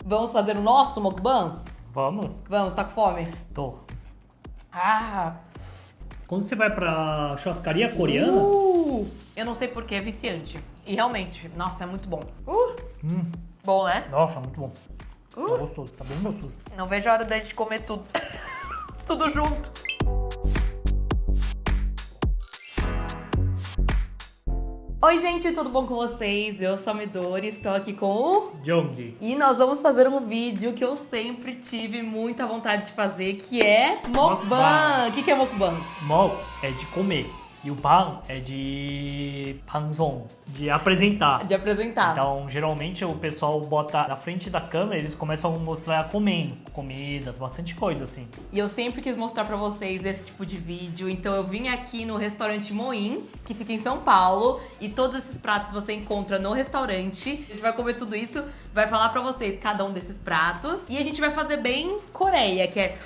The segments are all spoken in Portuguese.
Vamos fazer o nosso mukbang? Vamos? Vamos, tá com fome? Tô. Ah! Quando você vai pra churrascaria coreana... Eu não sei porque é viciante. E realmente, nossa, é muito bom. Bom, né? Nossa, muito bom. Tá gostoso, tá bem gostoso. Não vejo a hora da gente comer tudo. Tudo junto. Oi, gente, tudo bom com vocês? Eu sou a Midori, estou aqui com o... Jong. E nós vamos fazer um vídeo que eu sempre tive muita vontade de fazer, que é mukbang. O que é mukbang? Mok é de comer. E o bang é de 방송, de apresentar. De apresentar. Então, geralmente, o pessoal bota na frente da câmera, eles começam a mostrar comendo. Comidas, bastante coisa, assim. E eu sempre quis mostrar pra vocês esse tipo de vídeo, então eu vim aqui no restaurante Moin, que fica em São Paulo, e todos esses pratos você encontra no restaurante. A gente vai comer tudo isso, vai falar pra vocês cada um desses pratos, e a gente vai fazer bem Coreia, que é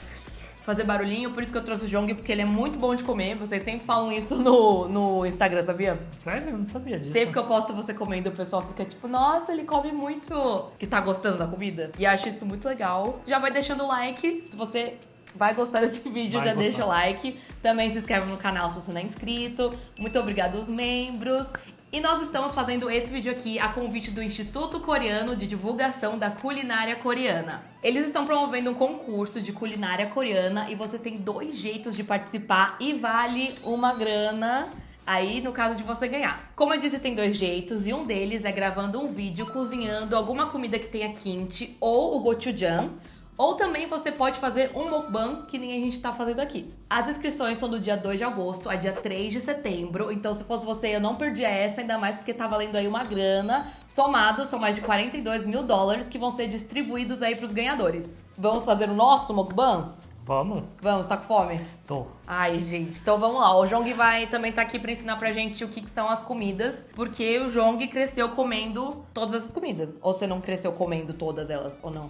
fazer barulhinho, por isso que eu trouxe o Jong, porque ele é muito bom de comer, vocês sempre falam isso no Instagram, sabia? Sério? Eu não sabia disso. Sempre que eu posto você comendo, o pessoal fica tipo, nossa, ele come muito, que tá gostando da comida. E acho isso muito legal. Já vai deixando o like, se você vai gostar desse vídeo, Vai já gostar. deixa o like. Também se inscreve no canal se você não é inscrito. Muito obrigada aos membros. E nós estamos fazendo esse vídeo aqui a convite do Instituto Coreano de Divulgação da Culinária Coreana. Eles estão promovendo um concurso de culinária coreana e você tem 2 jeitos de participar e vale uma grana aí no caso de você ganhar. Como eu disse, tem 2 jeitos e um deles é gravando um vídeo cozinhando alguma comida que tenha kimchi ou o gochujang. Ou também você pode fazer um mukbang, que nem a gente tá fazendo aqui. As inscrições são do dia 2 de agosto a dia 3 de setembro. Então, se fosse você, eu não perdia essa, ainda mais porque tá valendo aí uma grana. Somados, são mais de 42 mil dólares que vão ser distribuídos aí pros ganhadores. Vamos fazer o nosso mukbang? Vamos? Vamos, tá com fome? Tô. Ai, gente, então vamos lá. O Jong vai também tá aqui pra ensinar pra gente o que são as comidas, porque o Jong cresceu comendo todas essas comidas. Ou você não cresceu comendo todas elas, ou não?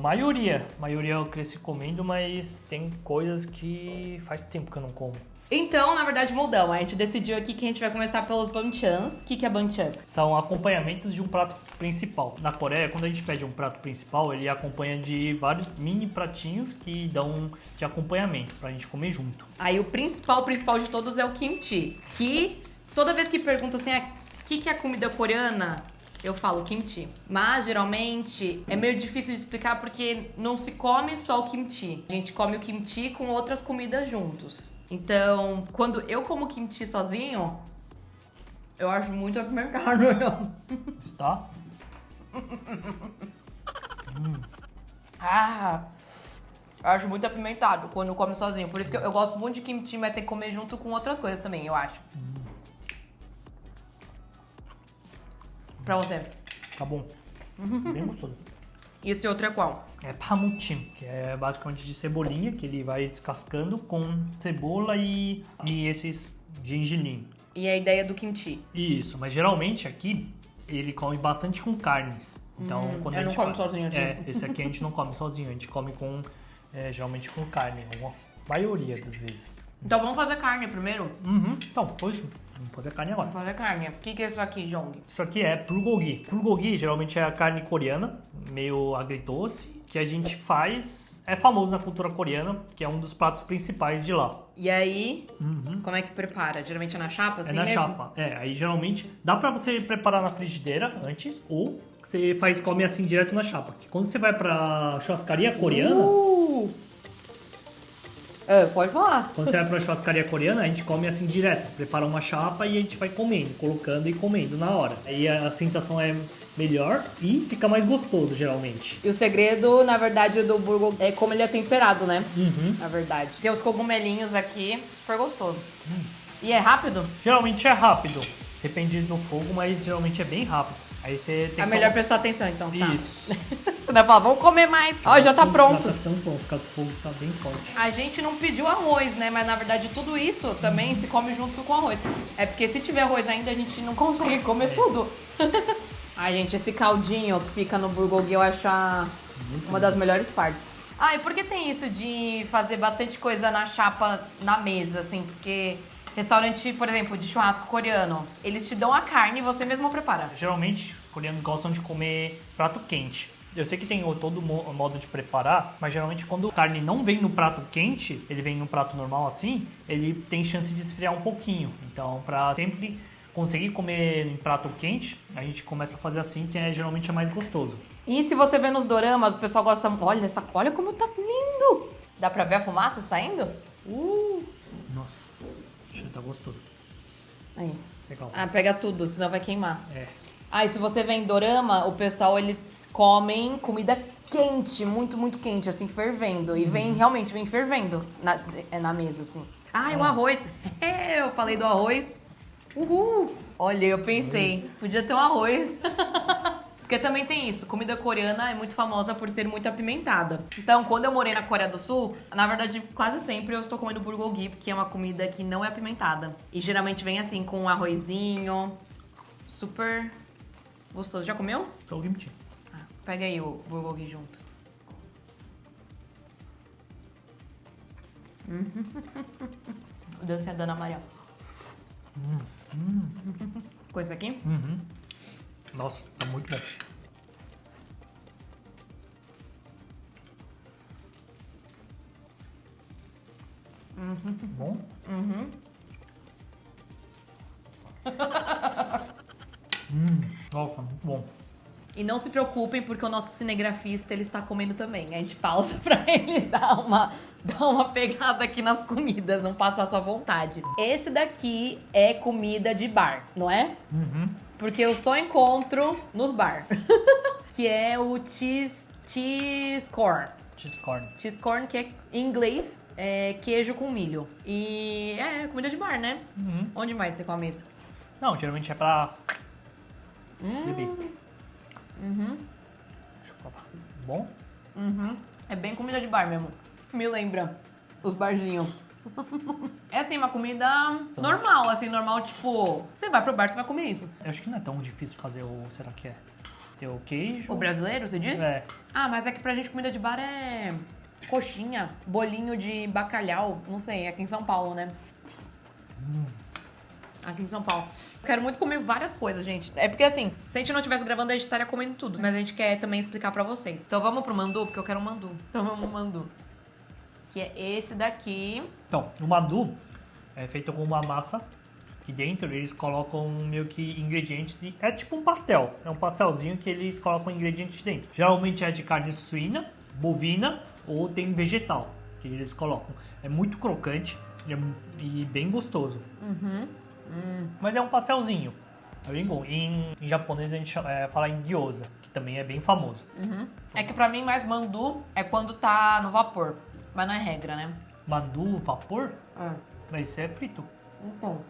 Maioria eu cresci comendo, mas tem coisas que faz tempo que eu não como. Então, na verdade, mudamos. A gente decidiu aqui que a gente vai começar pelos banchans. O que é banchan? São acompanhamentos de um prato principal. Na Coreia, quando a gente pede um prato principal, ele acompanha de vários mini pratinhos que dão de acompanhamento pra gente comer junto. Aí o principal de todos é o kimchi. Que toda vez que perguntam assim, o que é comida coreana? Eu falo kimchi. Mas, geralmente, é meio difícil de explicar porque não se come só o kimchi. A gente come o kimchi com outras comidas juntos. Então, quando eu como kimchi sozinho, eu acho muito apimentado. Está? Eu acho muito apimentado quando eu como sozinho. Por isso que eu gosto muito de kimchi, mas tem que comer junto com outras coisas também, eu acho. Pra você. Tá bom. Bem gostoso. E esse outro é qual? É pamutim, que é basicamente de cebolinha, que ele vai descascando com cebola e esses gengilim. E a ideia do kimchi? Isso, mas geralmente aqui ele come bastante com carnes. Então, quando eu a não gente como sozinho, tipo. esse aqui a gente não come sozinho, a gente come com geralmente com carne, a maioria das vezes. Então vamos fazer carne primeiro? Então, hoje vamos fazer carne agora. Vamos fazer carne. O que é isso aqui, Jong? Isso aqui é bulgogi. Bulgogi geralmente é a carne coreana, meio agridoce, que a gente faz, é famoso na cultura coreana, que é um dos pratos principais de lá. E aí, como é que prepara? Geralmente é na chapa, assim É na mesmo? chapa. Aí geralmente dá pra você preparar na frigideira antes, ou você come assim direto na chapa. Porque quando você vai pra churrascaria coreana, Pode falar. quando você vai pra churrascaria coreana, a gente come assim direto. Prepara uma chapa e a gente vai comendo, colocando e comendo na hora. Aí a sensação é melhor e fica mais gostoso, geralmente. E o segredo, na verdade, do bulgogi é como ele é temperado, né? Na verdade. Tem os cogumelinhos aqui, super gostoso. E é rápido? Geralmente é rápido. Depende do fogo, mas geralmente é bem rápido. Aí você tem É que melhor prestar atenção, então, tá? Isso. Você vai falar, vamos comer mais. Ó, já tá pronto. Já tá tão pronto, porque o fogo tá bem forte. A gente não pediu arroz, né? Mas na verdade tudo isso também se come junto com arroz. É porque se tiver arroz ainda a gente não consegue comer tudo. Ai, gente, esse caldinho que fica no bulgogi eu acho uma das melhores partes. Ah, e por que tem isso de fazer bastante coisa na chapa, na mesa, assim? Porque restaurante, por exemplo, de churrasco coreano, eles te dão a carne e você mesmo prepara. Geralmente, os coreanos gostam de comer prato quente. Eu sei que tem todo o modo de preparar, mas geralmente quando a carne não vem no prato quente, ele vem no prato normal assim, ele tem chance de esfriar um pouquinho. Então, pra sempre conseguir comer em prato quente, a gente começa a fazer assim, que geralmente é mais gostoso. E se você vê nos doramas, o pessoal gosta... Olha como tá lindo! Dá pra ver a fumaça saindo? Nossa, o cheiro tá gostoso. Aí. Legal. Ah, pega tudo, senão vai queimar. É. Ah, e se você vê em dorama, o pessoal, eles comem comida quente, muito, muito quente, assim, fervendo. E realmente vem fervendo na mesa, assim. Ah, e o arroz. Eu falei do arroz. Uhul! Olha, eu pensei, podia ter um arroz. Porque também tem isso, comida coreana é muito famosa por ser muito apimentada. Então, quando eu morei na Coreia do Sul, na verdade, quase sempre eu estou comendo bulgogi, porque é uma comida que não é apimentada. E geralmente vem assim, com um arrozinho, super gostoso. Já comeu? Só o kimchi. Ah, pega aí o bulgogi junto. Dança da Ana Maria. Coisa aqui? Nossa, tá muito bom. Bom? Nossa, muito bom. E não se preocupem, porque o nosso cinegrafista, ele está comendo também. A gente pausa pra ele dar uma pegada aqui nas comidas, não passar sua vontade. Esse daqui é comida de bar, não é? Porque eu só encontro nos bar. Que é o cheese corn. Cheese corn. Cheese corn, que é, em inglês, é queijo com milho. E é comida de bar, né? Onde mais você come isso? Não, geralmente é pra beber. Deixa eu provar. Bom? É bem comida de bar mesmo. Me lembra os barzinhos. É assim, uma comida normal, assim, normal, tipo... Você vai pro bar, você vai comer isso. Eu acho que não é tão difícil fazer o... Será que é? Ter o queijo? O brasileiro, você diz? É. Ah, mas é que pra gente comida de bar é coxinha, bolinho de bacalhau, não sei, aqui em São Paulo, né? Aqui em São Paulo. Eu quero muito comer várias coisas, gente. É porque assim, se a gente não estivesse gravando, a gente estaria comendo tudo. Mas a gente quer também explicar pra vocês. Então vamos pro mandu, porque eu quero um mandu. Então vamos pro mandu. Que é esse daqui. Então, o mandu é feito com uma massa. Que dentro eles colocam meio que ingredientes de... É tipo um pastel. É um pastelzinho que eles colocam ingredientes dentro. Geralmente é de carne suína, bovina ou tem vegetal que eles colocam. É muito crocante e bem gostoso. Mas é um pastelzinho. É bem bom. Em japonês a gente fala em gyoza, que também é bem famoso. É que pra mim mais mandu é quando tá no vapor. Mas não é regra, né? Mandu, vapor? Mas isso é frito. Então.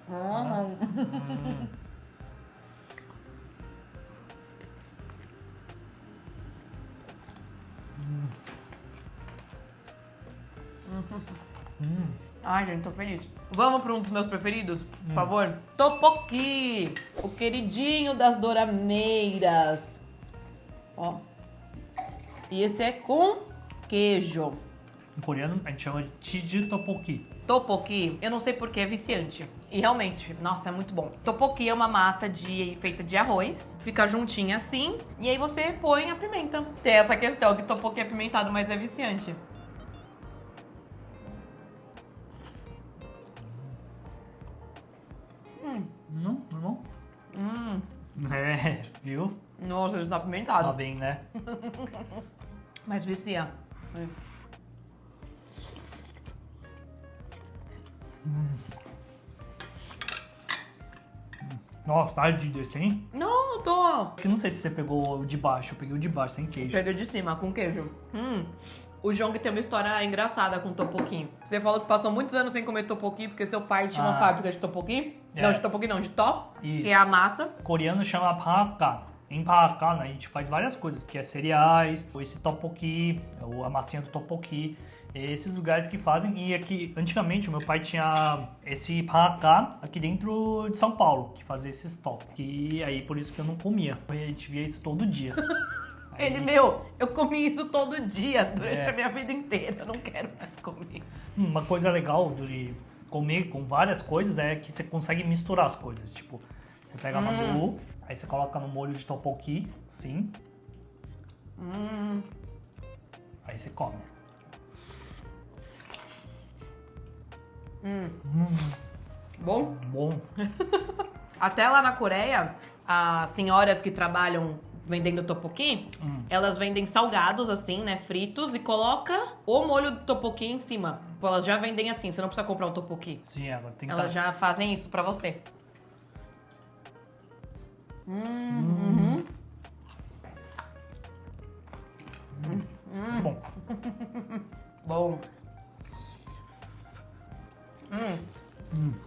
Ai, gente, tô feliz. Vamos para um dos meus preferidos, por favor? Tteokbokki, o queridinho das dorameiras. Ó. E esse é com queijo. Em coreano a gente chama de chiji tteokbokki. Tteokbokki, eu não sei porque é viciante. E realmente, nossa, é muito bom. Tteokbokki é uma massa feita de arroz, fica juntinha assim, e aí você põe a pimenta. Tem essa questão que tteokbokki é apimentado, mas é viciante. Não? É, viu? Nossa, ele está apimentado. Tá bem, né? Mas vicia. Nossa, tá ardido esse, hein? Não, eu tô... Eu não sei se você pegou o de baixo, eu peguei o de baixo, sem queijo. Peguei de cima, com queijo. O Jong tem uma história engraçada com tteokbokki. Você falou que passou muitos anos sem comer tteokbokki porque seu pai tinha uma fábrica de tteokbokki. É. Não, de tteokbokki não, de tó, Isso. que é a massa. O coreano chama panhakka. Em panhakka, né, a gente faz várias coisas, que é cereais, ou esse tteokbokki, ou a massinha do tteokbokki. Esses lugares que fazem, e aqui, antigamente, o meu pai tinha esse panhakka aqui dentro de São Paulo, que fazia esses top. E aí, por isso que eu não comia. A gente via isso todo dia. Eu comi isso todo dia, durante É. a minha vida inteira. Eu não quero mais comer. Uma coisa legal de comer com várias coisas é que você consegue misturar as coisas. Tipo, você pega a mandu, aí você coloca no molho de tteokbokki, sim. Aí você come. Bom? Bom. Até lá na Coreia, as senhoras que trabalham vendendo tteokbokki, elas vendem salgados assim, né, fritos, e coloca o molho do tteokbokki em cima. Pô, elas já vendem assim, você não precisa comprar um tteokbokki. Sim, agora tem que Elas já fazem isso pra você. Bom. Bom.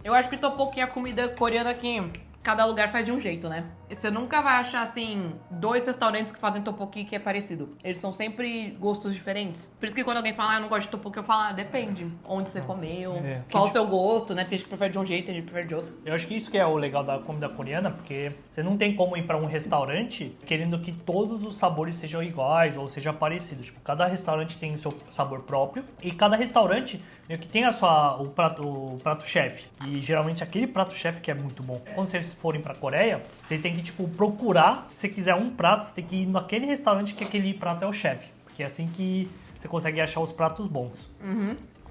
Eu acho que tteokbokki é a comida coreana que cada lugar faz de um jeito, né? E você nunca vai achar, assim, 2 restaurantes que fazem tteokbokki que é parecido. Eles são sempre gostos diferentes. Por isso que quando alguém fala, eu não gosto de tteokbokki, eu falo, depende. Onde você comeu, qual o seu gosto, né? Tem gente que prefere de um jeito, tem gente que prefere de outro. Eu acho que isso que é o legal da comida coreana, porque você não tem como ir pra um restaurante querendo que todos os sabores sejam iguais ou sejam parecidos. Tipo, cada restaurante tem o seu sabor próprio e cada restaurante meio que tem o prato-chefe. E geralmente aquele prato-chefe que é muito bom. Quando vocês forem pra Coreia, vocês têm que, tipo, procurar. Se você quiser um prato, você tem que ir naquele restaurante que aquele prato é o chefe. Porque é assim que você consegue achar os pratos bons.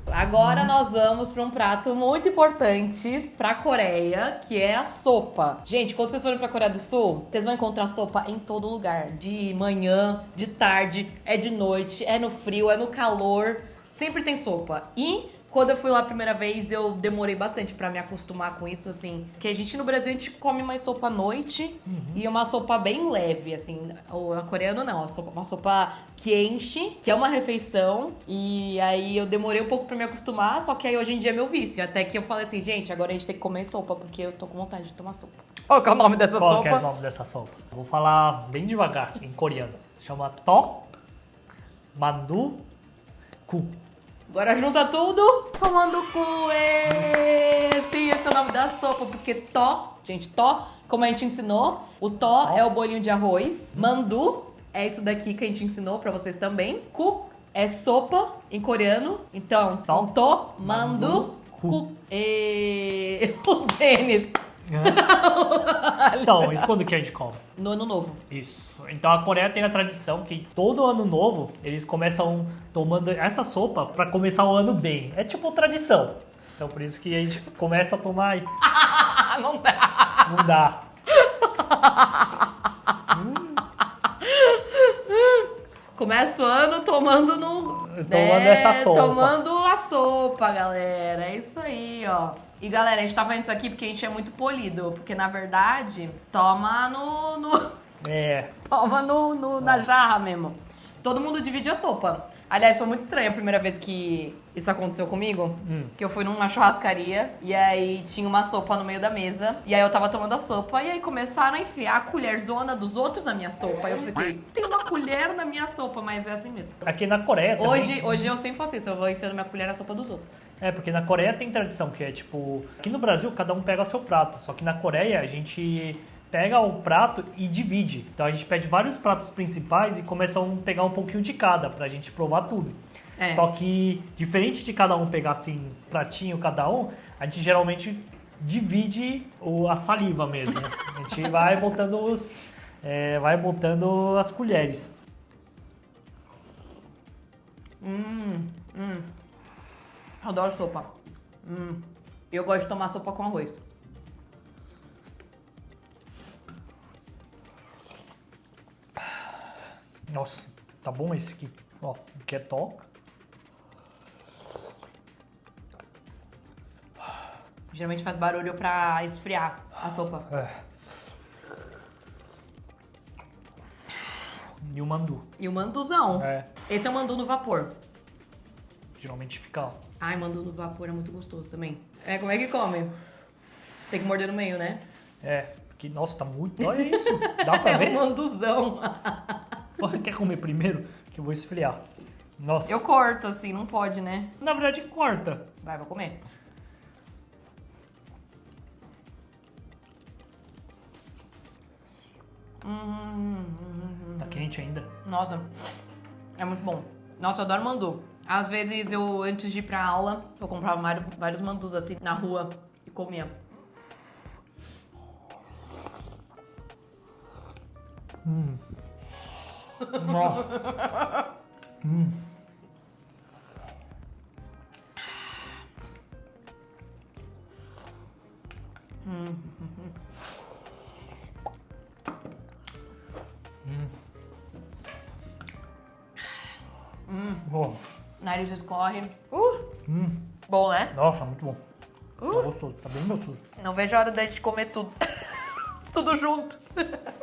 Agora nós vamos para um prato muito importante para a Coreia, que é a sopa. Gente, quando vocês forem para a Coreia do Sul, vocês vão encontrar sopa em todo lugar. De manhã, de tarde, é de noite, é no frio, é no calor. Sempre tem sopa. E quando eu fui lá a primeira vez, eu demorei bastante pra me acostumar com isso, assim. Porque a gente no Brasil, a gente come mais sopa à noite e uma sopa bem leve, assim. A coreana não, uma sopa que enche, que é uma refeição. E aí eu demorei um pouco pra me acostumar, só que aí hoje em dia é meu vício. Até que eu falei assim, gente, agora a gente tem que comer sopa, porque eu tô com vontade de tomar sopa. Qual que é o nome dessa Qual sopa? que é o nome dessa sopa? Vou falar bem devagar, em coreano. Se chama To Mandu Ku. Agora junta tudo, tomando cu. Sim, esse é o nome da sopa, porque gente, como a gente ensinou, o é o bolinho de arroz, mandu é isso daqui que a gente ensinou pra vocês também, ku é sopa em coreano, então, mandu, ku. Os tênis. Então, isso quando que a gente come? No ano novo. Isso. Então a Coreia tem a tradição que todo ano novo eles começam tomando essa sopa pra começar o ano bem. É tipo tradição. Então por isso que a gente começa a tomar e Não dá. não dá. Começa o ano tomando essa sopa. Tomando a sopa, galera. É isso aí, ó. E galera, a gente tá fazendo isso aqui porque a gente é muito polido. Porque na verdade, toma na jarra mesmo. Todo mundo divide a sopa. Aliás, foi muito estranho a primeira vez que isso aconteceu comigo. Que eu fui numa churrascaria e aí tinha uma sopa no meio da mesa. E aí eu tava tomando a sopa e aí começaram a enfiar a colherzona dos outros na minha sopa. Aí eu fiquei, tem uma colher na minha sopa, mas é assim mesmo. Aqui na Coreia também. Hoje eu sempre faço isso, eu vou enfiando minha colher na sopa dos outros. É, porque na Coreia tem tradição que é tipo... Aqui no Brasil cada um pega seu prato. Só que na Coreia a gente pega o prato e divide. Então a gente pede vários pratos principais e começa a pegar um pouquinho de cada pra gente provar tudo. É. Só que, diferente de cada um pegar assim, pratinho cada um, a gente geralmente divide a saliva mesmo. Né? A gente vai botando as colheres. Adoro sopa. Eu gosto de tomar sopa com arroz. Nossa, tá bom esse aqui. Ó, que é to. Geralmente faz barulho pra esfriar a sopa. E o mandu. E o manduzão. É, Esse é o mandu no vapor. geralmente fica, ó. Ai, mandu no vapor é muito gostoso também. É, como é que come? Tem que morder no meio, né? É, porque, nossa, tá muito... Olha isso, dá pra É ver? um manduzão. Quer comer primeiro? Que eu vou esfriar. Nossa. Eu corto assim, não pode, né? Na verdade, corta. Vai, vou comer. Tá quente ainda. Nossa, é muito bom. Nossa, eu adoro mandu. Às vezes eu, antes de ir pra aula, eu comprava vários mandus assim na rua e comia. Nossa. Oh. Nariz escorre. Bom, né? Nossa, muito bom. Tá gostoso, tá bem gostoso. Não vejo a hora da gente comer tudo. Tudo junto.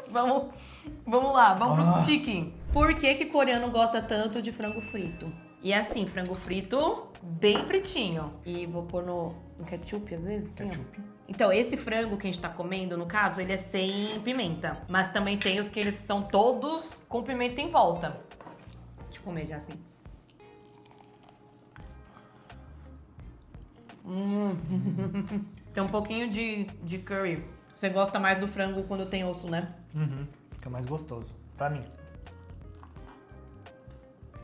Vamos lá, vamos pro chicken. Por que coreano gosta tanto de frango frito? E assim, frango frito bem fritinho. E vou pôr no ketchup às vezes? Assim, Ketchup. Então, esse frango que a gente tá comendo, no caso, ele é sem pimenta. Mas também tem os que eles são todos com pimenta em volta. Deixa eu comer já assim. Tem um pouquinho de curry. Você gosta mais do frango quando tem osso, né? Fica mais gostoso, pra mim.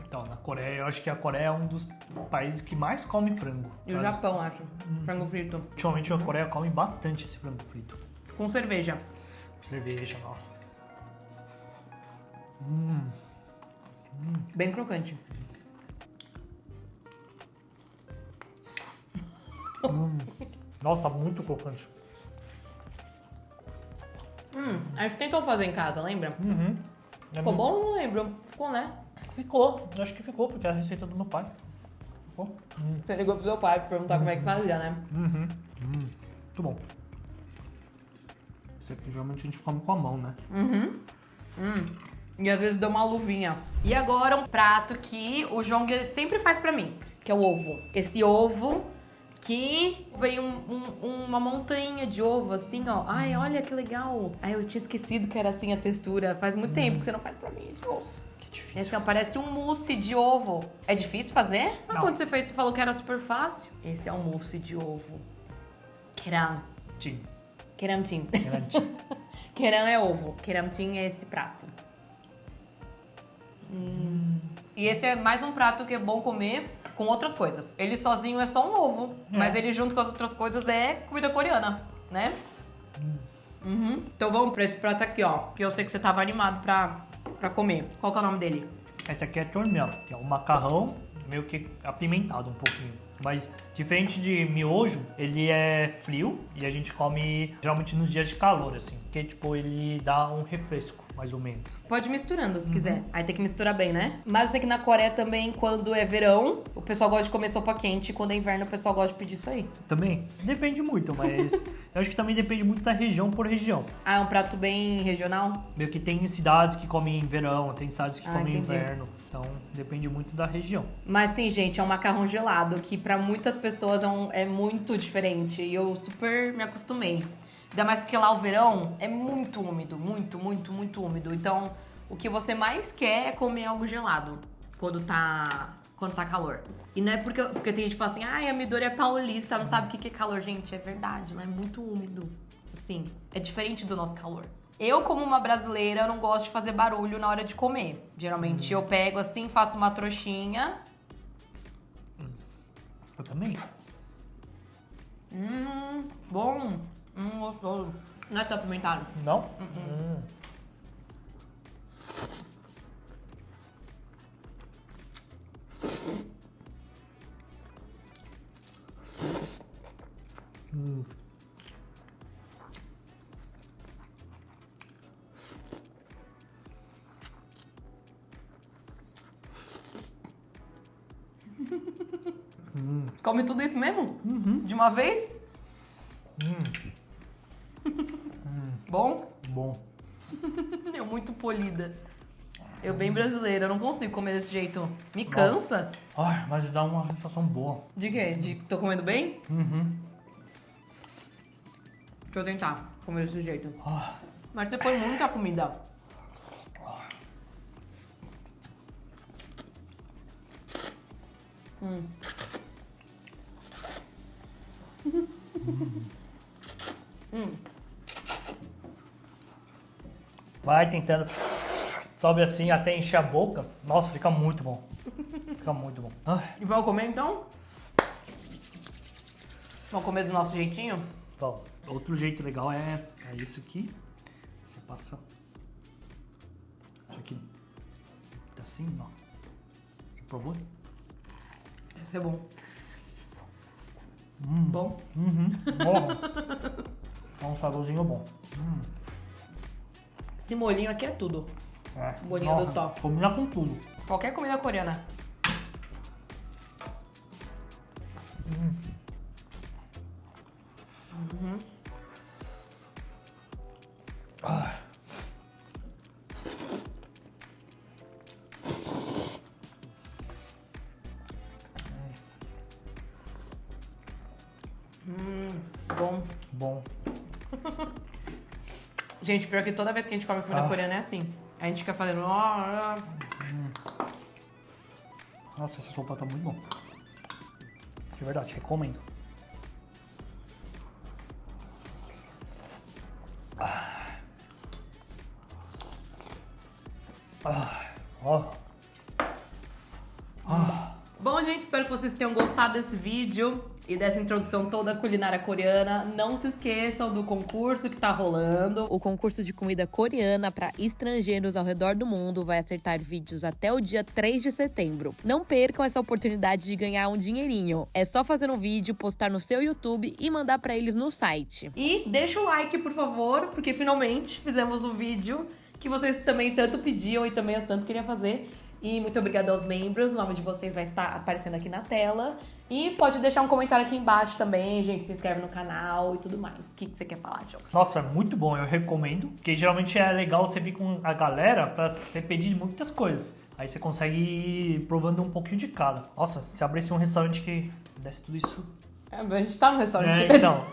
Então, na Coreia, eu acho que a Coreia é um dos países que mais come frango. E o Japão, acho. Frango frito. Ultimamente a Coreia come bastante esse frango frito. Com cerveja. Cerveja, nossa. Bem crocante. Nossa, tá muito crocante. A gente tentou fazer em casa, lembra? Ficou bom? Não lembro. Ficou, né? Ficou, eu acho que ficou, porque é a receita do meu pai. Ficou? Você ligou pro seu pai pra perguntar como é que fazia, né? Muito bom. Esse aqui geralmente a gente come com a mão, né? E às vezes deu uma luvinha. E agora um prato que o Jong sempre faz pra mim, que é o ovo. Esse ovo que vem uma montanha de ovo, assim, ó. Ai, olha que legal. Ai, eu tinha esquecido que era assim a textura. Faz muito tempo que você não faz pra mim de ovo. Que difícil. Esse ó, parece um mousse de ovo. É difícil fazer? Mas Não. quando você fez, você falou que era super fácil. Esse é um mousse de ovo. Keram. Tchim. Keramtin. Grande. Keram é ovo. Keramtin é esse prato. E esse é mais um prato que é bom comer com outras coisas. Ele sozinho é só um ovo, mas ele junto com as outras coisas é comida coreana, né? Então vamos pra esse prato aqui, ó. Que eu sei que você tava animado pra comer. Qual que é o nome dele? Esse aqui é tormyeon, que é um macarrão meio que apimentado um pouquinho. Mas diferente de miojo, ele é frio e a gente come geralmente nos dias de calor, assim. Porque, tipo, ele dá um refresco, mais ou menos. Pode ir misturando se quiser. Aí tem que misturar bem, né? Mas eu sei que na Coreia também, quando é verão, o pessoal gosta de comer sopa quente. E quando é inverno, o pessoal gosta de pedir isso aí. Também depende muito, mas eu acho que também depende muito da região por região. Ah, é um prato bem regional? Meio que tem cidades que comem em verão, tem cidades que comem em entendi. inverno. Então, depende muito da região. Mas sim, gente, é um macarrão gelado que pra muitas pessoas é muito diferente. E eu super me acostumei. Ainda mais porque lá o verão é muito úmido, muito, muito, muito úmido. Então, o que você mais quer é comer algo gelado quando tá calor. E não é porque tem gente que fala assim, ai, a Midori é paulista, não sabe o que é calor. Gente, é verdade, lá é muito úmido. Assim, é diferente do nosso calor. Eu, como uma brasileira, não gosto de fazer barulho na hora de comer. Geralmente eu pego assim, faço uma trouxinha. Eu também. Bom. Gostoso. Não é tão apimentado. Não? Você come tudo isso mesmo? De uma vez? Bom? Bom. Eu muito polida. Eu bem brasileira, eu não consigo comer desse jeito. Me cansa. Ai, mas dá uma sensação boa. De quê? De que tô comendo bem? Deixa eu tentar comer desse jeito. Mas você põe muita comida. Vai tentando. Sobe assim até encher a boca. Nossa, fica muito bom. Fica muito bom. Ai, E vamos comer então? Vamos comer do nosso jeitinho? então, outro jeito legal é esse aqui. Você passa. Isso aqui. Tá assim, ó. Já provou? Esse é bom. Bom? Bom. É um saborzinho bom. Esse molhinho aqui é tudo. É. Bolinho do top. Combina com tudo. Qualquer comida coreana. Bom. Bom. Gente, pior que toda vez que a gente come comida coreana é assim. A gente fica fazendo... Nossa, essa sopa tá muito bom. De verdade, recomendo. Bom, gente, espero que vocês tenham gostado desse vídeo e dessa introdução toda à culinária coreana. Não se esqueçam do concurso que tá rolando. O concurso de comida coreana para estrangeiros ao redor do mundo vai acertar vídeos até o dia 3 de setembro. Não percam essa oportunidade de ganhar um dinheirinho. É só fazer um vídeo, postar no seu YouTube e mandar para eles no site. E deixa o like, por favor, porque finalmente fizemos um vídeo que vocês também tanto pediam e também eu tanto queria fazer. E muito obrigada aos membros, o nome de vocês vai estar aparecendo aqui na tela. E pode deixar um comentário aqui embaixo também, gente, se inscreve no canal e tudo mais. O que você quer falar, João? Nossa, é muito bom, eu recomendo. Porque geralmente é legal você vir com a galera pra você pedir muitas coisas. Aí você consegue ir provando um pouquinho de cada. Nossa, se abrisse um restaurante que desse tudo isso... A gente tá no restaurante. Então...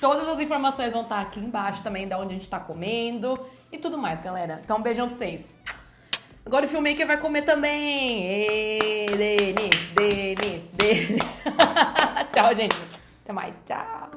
Todas as informações vão estar aqui embaixo também, da onde a gente tá comendo e tudo mais, galera. Então, um beijão pra vocês. Agora o Filmmaker vai comer também. Ê, Denis. Tchau, gente. Até mais. Tchau.